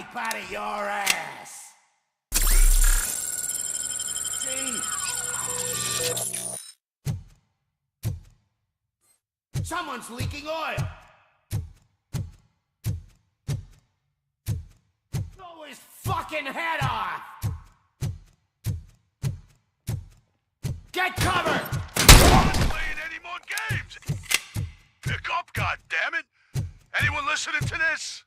wipe out of your ass. See? Someone's leaking oil. Blow his fucking head off. Get cover! Not playing any more games! Pick up, goddammit! Anyone listening to this?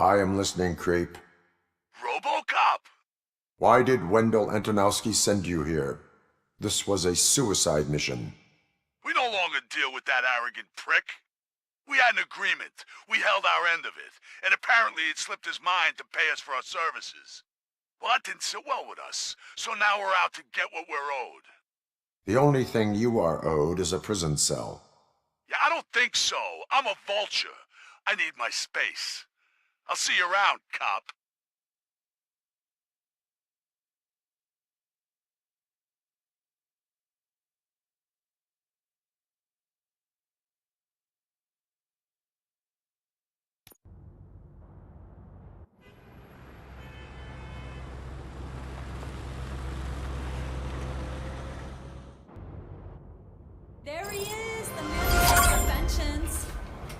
I am listening, creep. RoboCop! Why did Wendell Antonowski send you here? This was a suicide mission. We no longer deal with that arrogant prick. We had an agreement. We held our end of it. And apparently it slipped his mind to pay us for our services. Well, that didn't sit well with us. So now we're out to get what we're owed. The only thing you are owed is a prison cell. Yeah, I don't think so. I'm a vulture. I need my space. I'll see you around, cop. There he is, the man of inventions.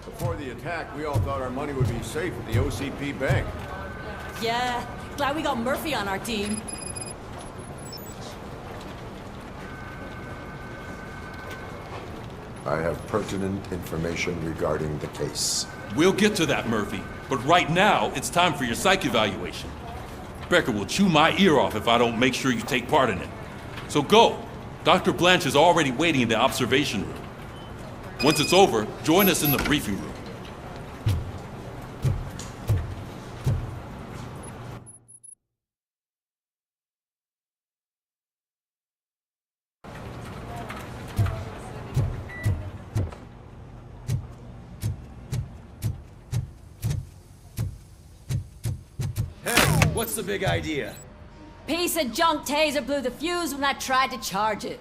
Before the attack, we all thought our money would be safe at the OCP bank. Yeah, glad we got Murphy on our team. I have pertinent information regarding the case. We'll get to that, Murphy. But right now, it's time for your psych evaluation. Becker will chew my ear off if I don't make sure you take part in it. So go. Dr. Blanche is already waiting in the observation room. Once it's over, join us in the briefing room. Hey, what's the big idea? Piece of junk taser blew the fuse when I tried to charge it.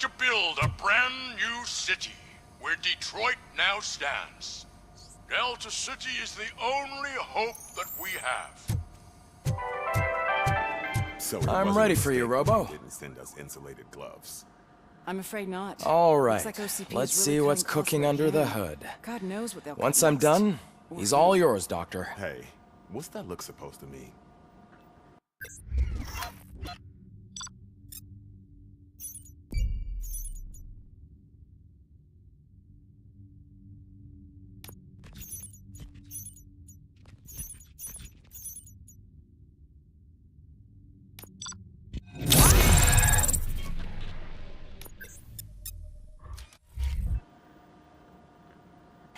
To build a brand new city where Detroit now stands. Delta City is the only hope that we have. So I'm ready for you, Robo. Didn't send us insulated gloves. I'm afraid not. All right. Looks like OCP Let's is see really what's cutting cooking costs under right the now. hood. God knows what they'll cut Once I'm next. done, he's all yours, Doctor. Hey, what's that look supposed to mean?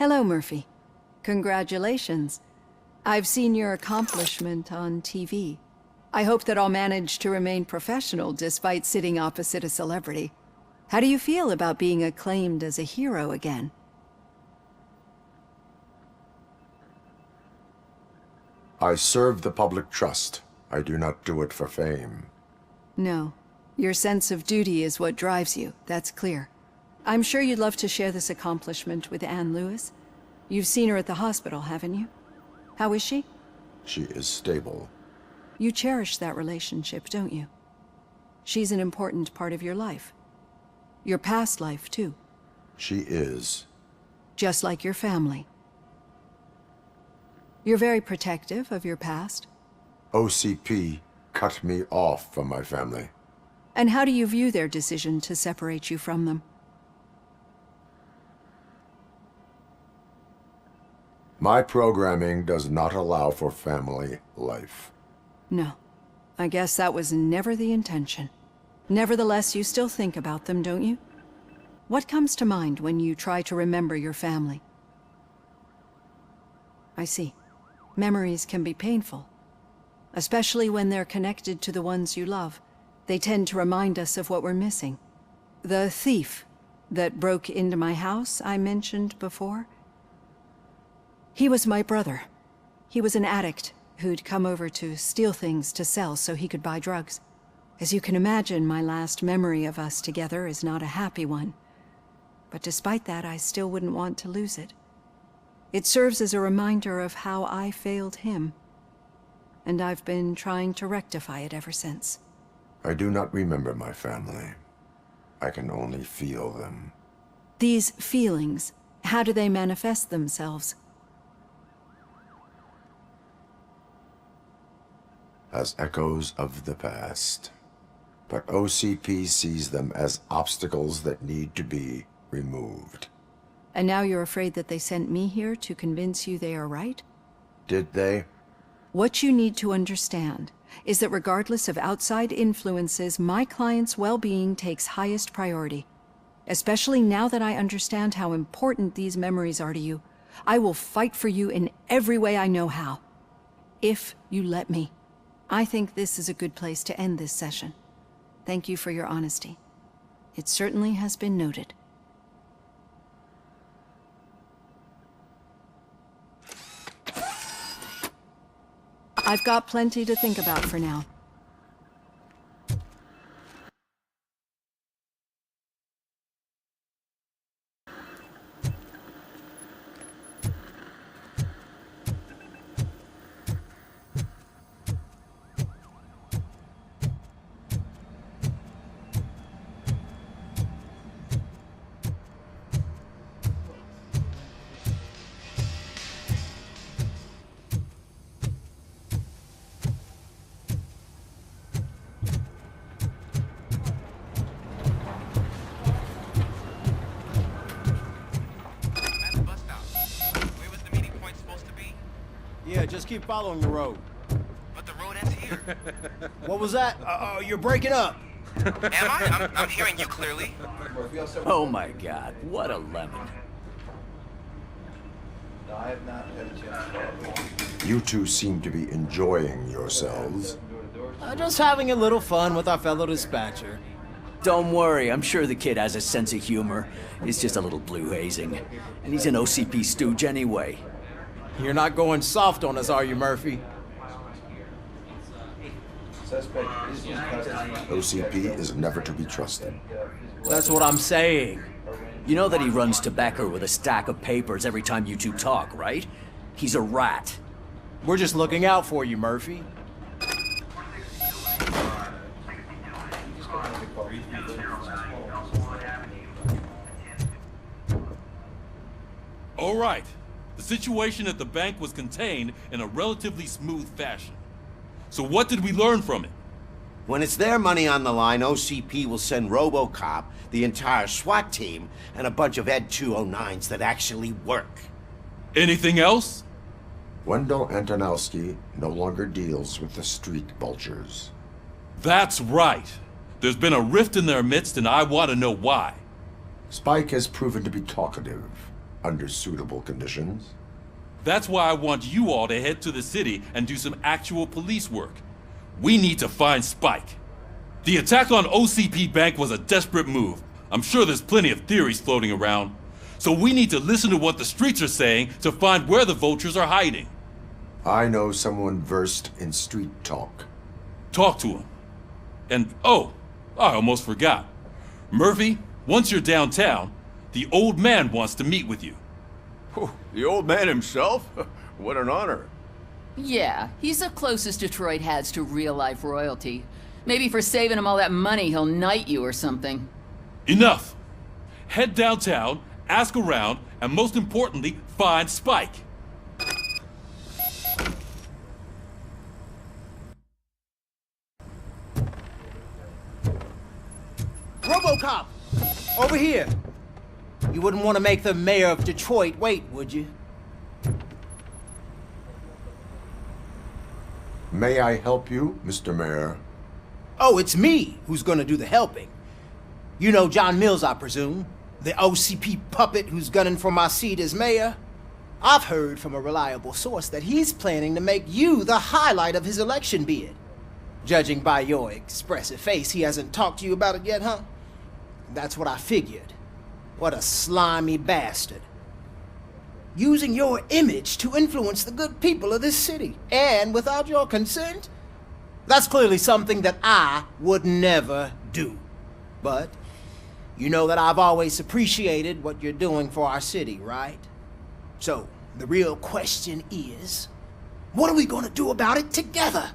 Hello, Murphy. Congratulations. I've seen your accomplishment on TV. I hope that I'll manage to remain professional despite sitting opposite a celebrity. How do you feel about being acclaimed as a hero again? I serve the public trust. I do not do it for fame. No. Your sense of duty is what drives you, that's clear. I'm sure you'd love to share this accomplishment with Anne Lewis. You've seen her at the hospital, haven't you? How is she? She is stable. You cherish that relationship, don't you? She's an important part of your life. Your past life, too. She is. Just like your family. You're very protective of your past. OCP cut me off from my family. And how do you view their decision to separate you from them? My programming does not allow for family life. No. I guess that was never the intention. Nevertheless, you still think about them, don't you? What comes to mind when you try to remember your family? I see. Memories can be painful. Especially when they're connected to the ones you love. They tend to remind us of what we're missing. The thief that broke into my house I mentioned before? He was my brother. He was an addict who'd come over to steal things to sell so he could buy drugs. As you can imagine, my last memory of us together is not a happy one. But despite that, I still wouldn't want to lose it. It serves as a reminder of how I failed him. And I've been trying to rectify it ever since. I do not remember my family. I can only feel them. These feelings, how do they manifest themselves? As echoes of the past. But OCP sees them as obstacles that need to be removed. And now you're afraid that they sent me here to convince you they are right? Did they? What you need to understand is that regardless of outside influences, my client's well-being takes highest priority. Especially now that I understand how important these memories are to you, I will fight for you in every way I know how. If you let me. I think this is a good place to end this session. Thank you for your honesty. It certainly has been noted. I've got plenty to think about for now. Yeah, just keep following the road. But the road ends here. What was that? You're breaking up. Am I? I'm hearing you clearly. Oh my god, what a lemon. You two seem to be enjoying yourselves. Just having a little fun with our fellow dispatcher. Don't worry, I'm sure the kid has a sense of humor. It's just a little blue hazing. And he's an OCP stooge anyway. You're not going soft on us, are you, Murphy? OCP is never to be trusted. That's what I'm saying. You know that he runs to Becker with a stack of papers every time you two talk, right? He's a rat. We're just looking out for you, Murphy. All right. The situation at the bank was contained in a relatively smooth fashion. So what did we learn from it? When it's their money on the line, OCP will send RoboCop, the entire SWAT team, and a bunch of Ed 209s that actually work. Anything else? Wendell Antonowski no longer deals with the street vultures. That's right. There's been a rift in their midst, and I want to know why. Spike has proven to be talkative, under suitable conditions. That's why I want you all to head to the city and do some actual police work. We need to find Spike. The attack on OCP Bank was a desperate move. I'm sure there's plenty of theories floating around. So we need to listen to what the streets are saying to find where the vultures are hiding. I know someone versed in street talk. Talk to him. And, oh, I almost forgot. Murphy, once you're downtown, the old man wants to meet with you. Whew, the old man himself? What an honor. Yeah, he's the closest Detroit has to real-life royalty. Maybe for saving him all that money, he'll knight you or something. Enough! Head downtown, ask around, and most importantly, find Spike. RoboCop! Over here! You wouldn't want to make the mayor of Detroit wait, would you? May I help you, Mr. Mayor? Oh, it's me who's gonna do the helping. You know John Mills, I presume? The OCP puppet who's gunning for my seat as mayor? I've heard from a reliable source that he's planning to make you the highlight of his election bid. Judging by your expressive face, he hasn't talked to you about it yet, huh? That's what I figured. What a slimy bastard. Using your image to influence the good people of this city, and without your consent? That's clearly something that I would never do. But you know that I've always appreciated what you're doing for our city, right? So, the real question is, what are we gonna do about it together?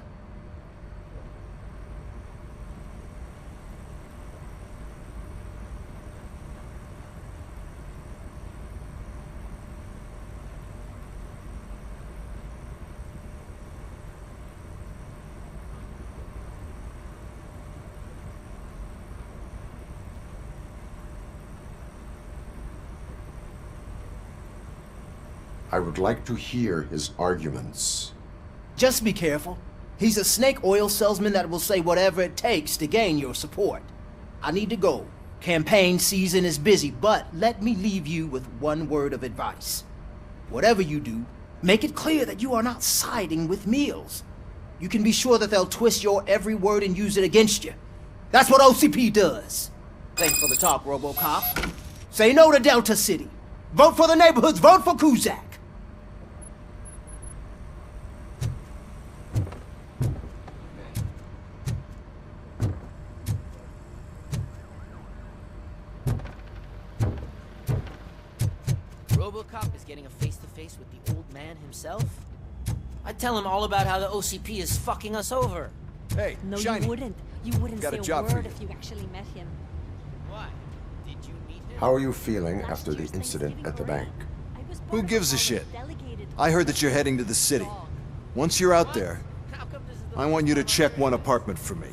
I would like to hear his arguments. Just be careful. He's a snake oil salesman that will say whatever it takes to gain your support. I need to go. Campaign season is busy, but let me leave you with one word of advice. Whatever you do, make it clear that you are not siding with Mills. You can be sure that they'll twist your every word and use it against you. That's what OCP does. Thanks for the talk, RoboCop. Say no to Delta City. Vote for the neighborhoods. Vote for Kuzak. RoboCop is getting a face-to-face with the old man himself? I'd tell him all about how the OCP is fucking us over. Hey, no, Shiny. you wouldn't. You wouldn't Got say a job word for you. if you actually met him. Why? Did you meet him? How are you feeling after the incident at the bank? Who gives a shit? I heard that you're heading to the city. Once you're out there, I want you to check one apartment for me.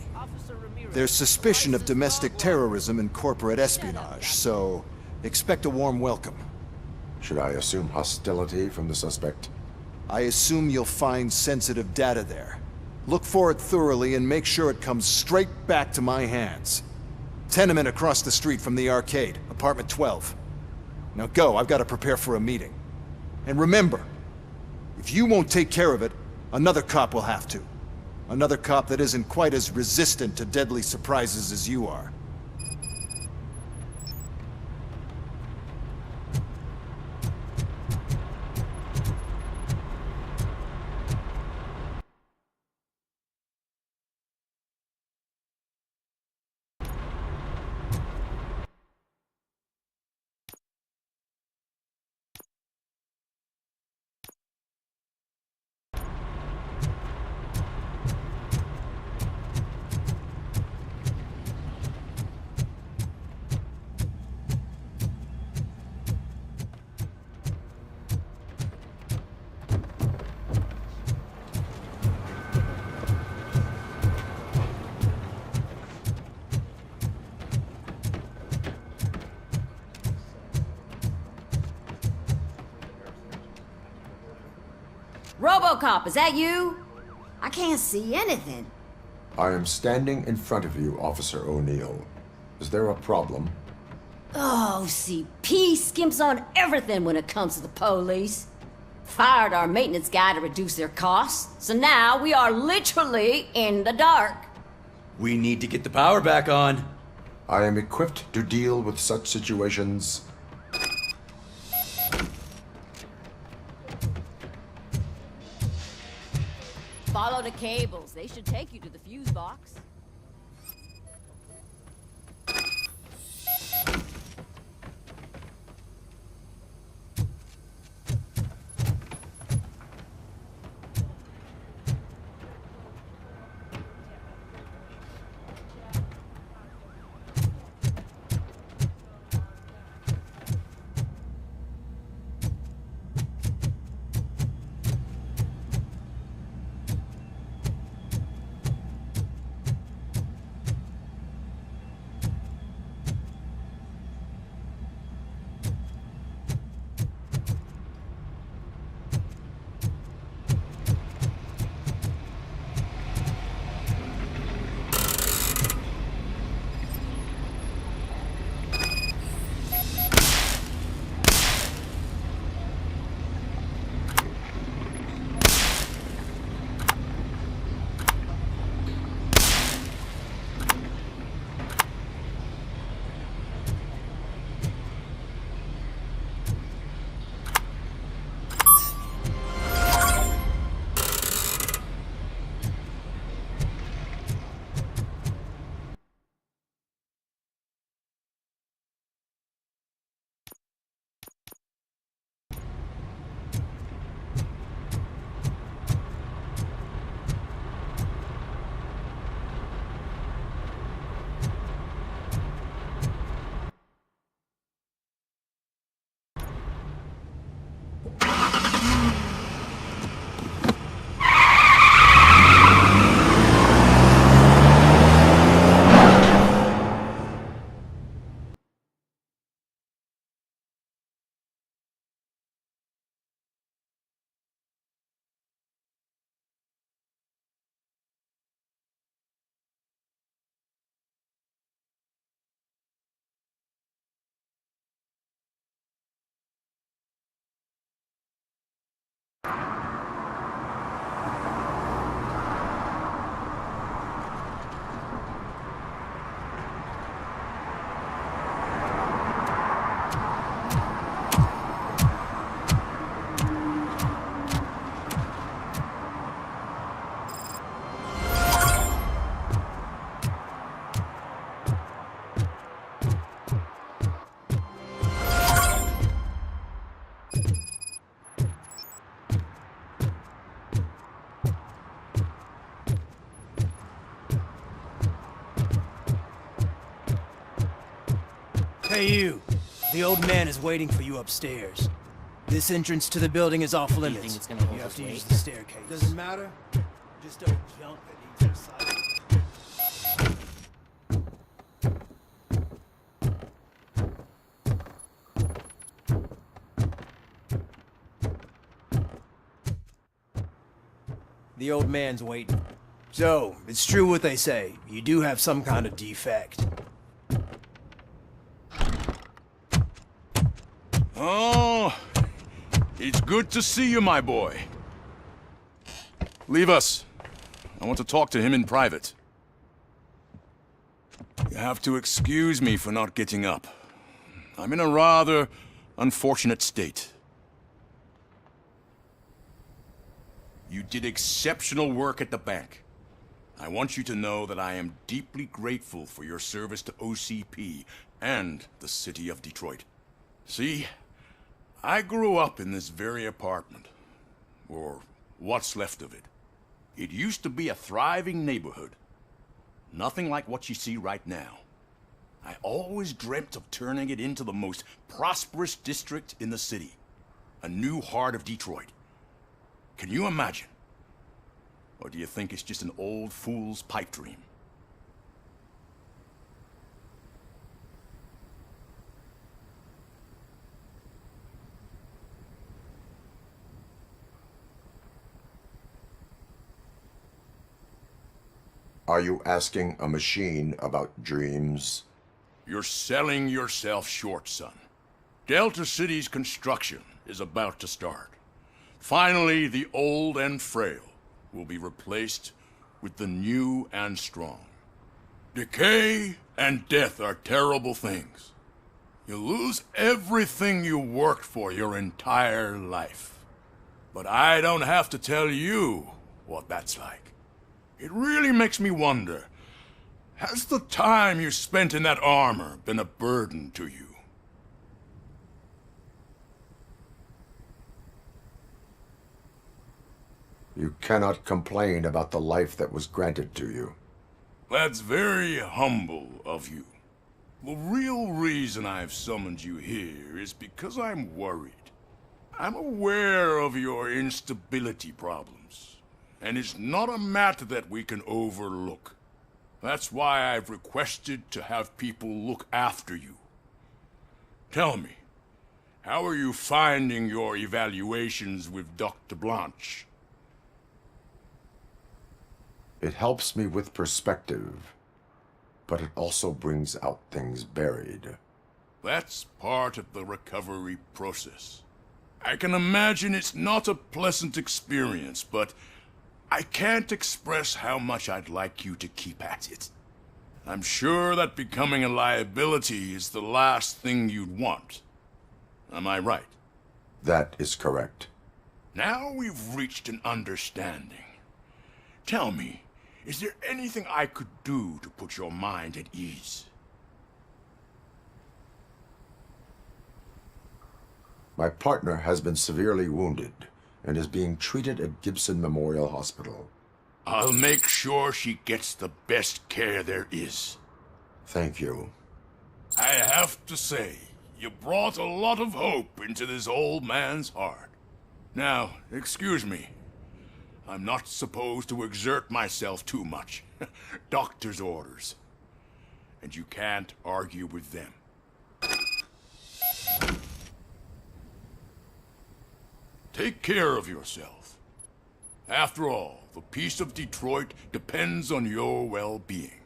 There's suspicion of domestic terrorism and corporate espionage, so expect a warm welcome. Should I assume hostility from the suspect? I assume you'll find sensitive data there. Look for it thoroughly and make sure it comes straight back to my hands. Tenement across the street from the arcade, apartment 12. Now go, I've got to prepare for a meeting. And remember, if you won't take care of it, another cop will have to. Another cop that isn't quite as resistant to deadly surprises as you are. RoboCop, is that you? I can't see anything. I am standing in front of you, Officer O'Neill. Is there a problem? Oh, CP skimps on everything when it comes to the police. Fired our maintenance guy to reduce their costs, so now we are literally in the dark. We need to get the power back on. I am equipped to deal with such situations. Follow the cables. They should take you to the fuse box. Hey, you. The old man is waiting for you upstairs. This entrance to the building is off limits. think it's gonna hold You have us to weight? use the staircase. Doesn't matter. Just don't jump at each side. The old man's waiting. So, it's true what they say. You do have some kind of defect. Oh, it's good to see you, my boy. Leave us. I want to talk to him in private. You have to excuse me for not getting up. I'm in a rather unfortunate state. You did exceptional work at the bank. I want you to know that I am deeply grateful for your service to OCP and the city of Detroit. See, I grew up in this very apartment, or what's left of it. It used to be a thriving neighborhood. Nothing like what you see right now. I always dreamt of turning it into the most prosperous district in the city. A new heart of Detroit. Can you imagine? Or do you think it's just an old fool's pipe dream? Are you asking a machine about dreams? You're selling yourself short, son. Delta City's construction is about to start. Finally, the old and frail will be replaced with the new and strong. Decay and death are terrible things. You lose everything you worked for your entire life. But I don't have to tell you what that's like. It really makes me wonder, has the time you spent in that armor been a burden to you? You cannot complain about the life that was granted to you. That's very humble of you. The real reason I've summoned you here is because I'm worried. I'm aware of your instability problems, and it's not a matter that we can overlook. That's why I've requested to have people look after you. Tell me, how are you finding your evaluations with Dr. Blanche? It helps me with perspective, but it also brings out things buried. That's part of the recovery process. I can imagine it's not a pleasant experience, but I can't express how much I'd like you to keep at it. I'm sure that becoming a liability is the last thing you'd want. Am I right? That is correct. Now we've reached an understanding. Tell me, is there anything I could do to put your mind at ease? My partner has been severely wounded and is being treated at Gibson Memorial Hospital. I'll make sure she gets the best care there is. Thank you. I have to say, you brought a lot of hope into this old man's heart. Now, excuse me. I'm not supposed to exert myself too much. Doctor's orders. And you can't argue with them. Take care of yourself. After all, the peace of Detroit depends on your well-being.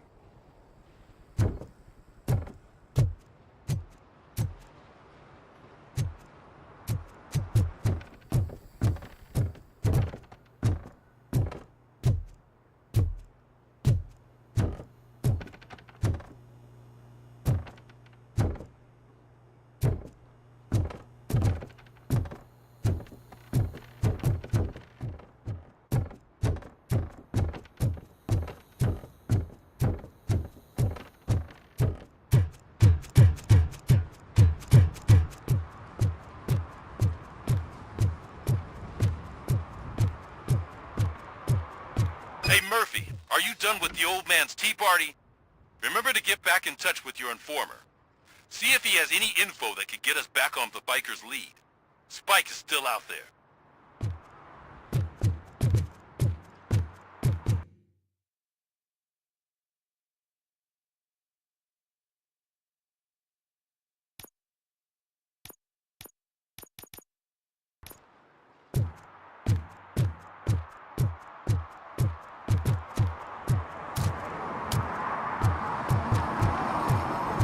Hey, Murphy, are you done with the old man's tea party? Remember to get back in touch with your informer. See if he has any info that could get us back on the biker's lead. Spike is still out there.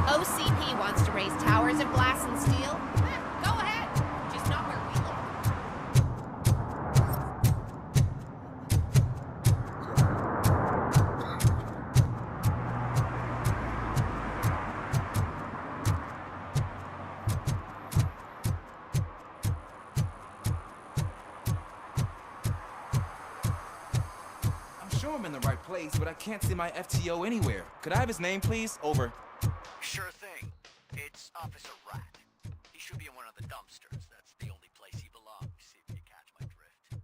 OCP wants to raise towers of glass and steel. Go ahead. Just not where we live. I'm sure I'm in the right place, but I can't see my FTO anywhere. Could I have his name, please? Over. Sure thing. It's Officer Rat. He should be in one of the dumpsters. That's the only place he belongs, if you catch my drift.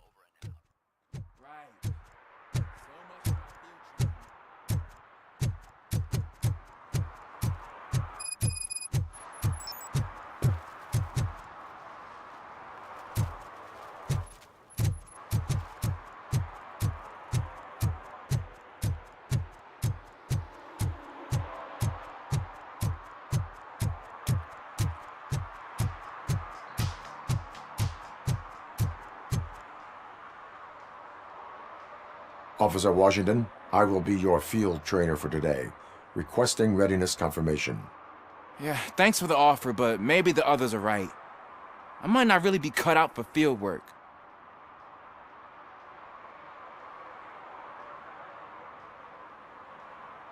Over and out. Right. So much for my future. Officer Washington, I will be your field trainer for today. Requesting readiness confirmation. Yeah, thanks for the offer, but maybe the others are right. I might not really be cut out for field work.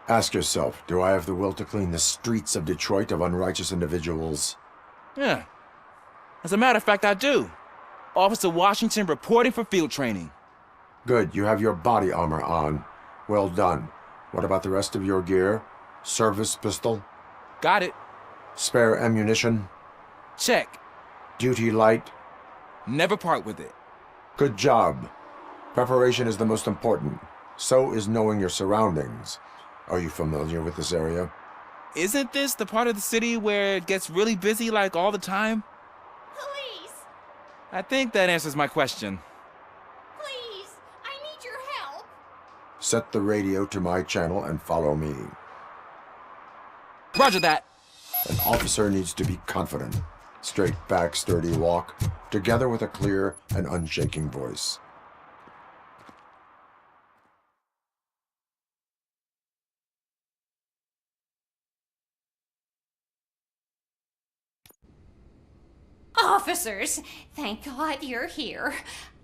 Ask yourself, do I have the will to clean the streets of Detroit of unrighteous individuals? Yeah. As a matter of fact, I do. Officer Washington reporting for field training. Good, you have your body armor on. Well done. What about the rest of your gear? Service pistol? Got it. Spare ammunition? Check. Duty light? Never part with it. Good job. Preparation is the most important. So is knowing your surroundings. Are you familiar with this area? Isn't this the part of the city where it gets really busy like all the time? Police! I think that answers my question. Please! I need your help! Set the radio to my channel and follow me. Roger that. An officer needs to be confident. Straight back, sturdy walk, together with a clear and unshaking voice. Officers, thank God you're here.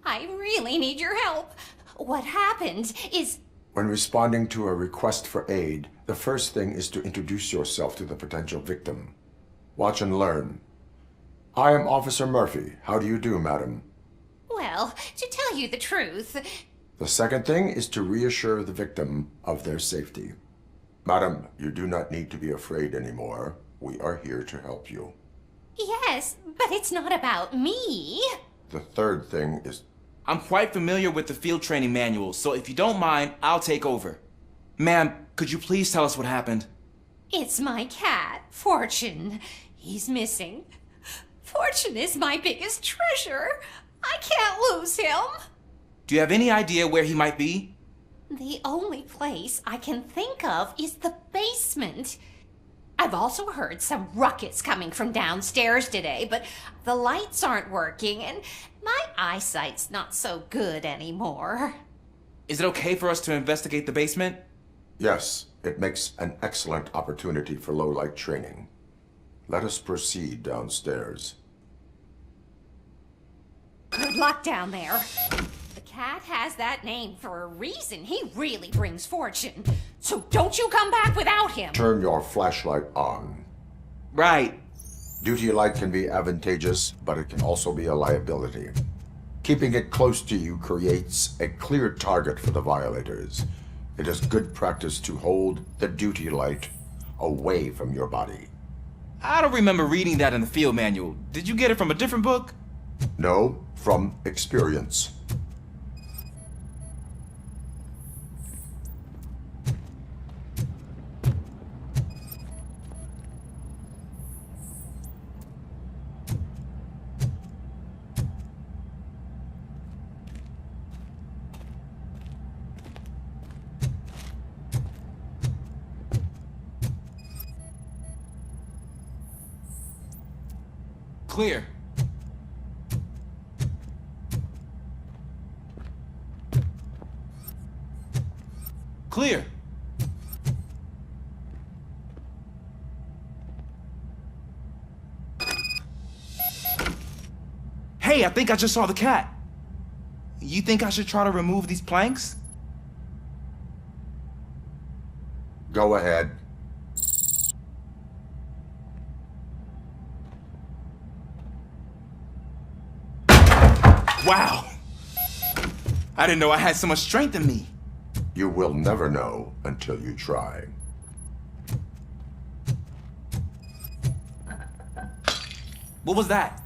I really need your help. What happened is... When responding to a request for aid, the first thing is to introduce yourself to the potential victim. Watch and learn. I am Officer Murphy. How do you do, madam? Well, to tell you the truth... The second thing is to reassure the victim of their safety. Madam, you do not need to be afraid anymore. We are here to help you. Yes, but it's not about me. The third thing is... I'm quite familiar with the field training manual, so if you don't mind, I'll take over. Ma'am, could you please tell us what happened? It's my cat, Fortune. He's missing. Fortune is my biggest treasure. I can't lose him. Do you have any idea where he might be? The only place I can think of is the basement. I've also heard some ruckus coming from downstairs today, but the lights aren't working and my eyesight's not so good anymore. Is it okay for us to investigate the basement? Yes, it makes an excellent opportunity for low-light training. Let us proceed downstairs. Good luck down there. The cat has that name for a reason. He really brings fortune. So don't you come back without him. Turn your flashlight on. Right. Duty light can be advantageous, but it can also be a liability. Keeping it close to you creates a clear target for the violators. It is good practice to hold the duty light away from your body. I don't remember reading that in the field manual. Did you get it from a different book? No, from experience. Clear. Clear. Hey, I think I just saw the cat. You think I should try to remove these planks? Go ahead. Wow! I didn't know I had so much strength in me. You will never know until you try. What was that?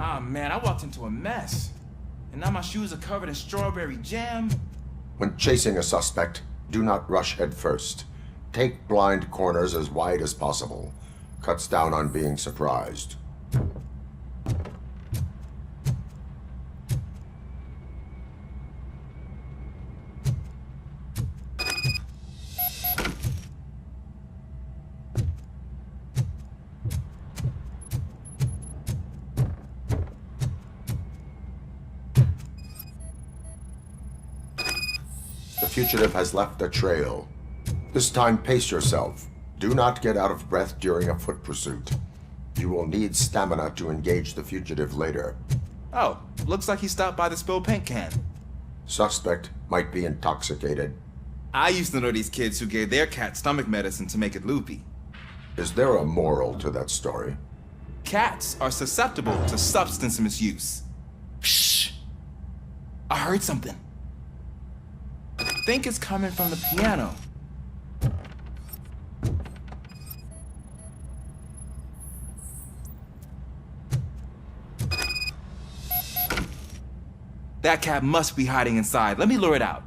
Ah, man, I walked into a mess. And now my shoes are covered in strawberry jam. When chasing a suspect, do not rush head first. Take blind corners as wide as possible. Cuts down on being surprised. The fugitive has left a trail. This time, pace yourself. Do not get out of breath during a foot pursuit. You will need stamina to engage the fugitive later. Oh, looks like he stopped by the spilled paint can. Suspect might be intoxicated. I used to know these kids who gave their cat stomach medicine to make it loopy. Is there a moral to that story? Cats are susceptible to substance misuse. Shh! I heard something. I think it's coming from the piano. That cat must be hiding inside. Let me lure it out.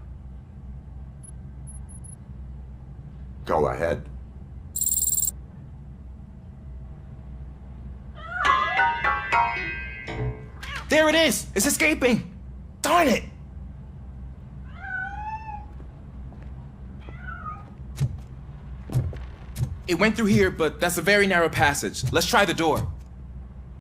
Go ahead. There it is! It's escaping! Darn it! It went through here, but that's a very narrow passage. Let's try the door.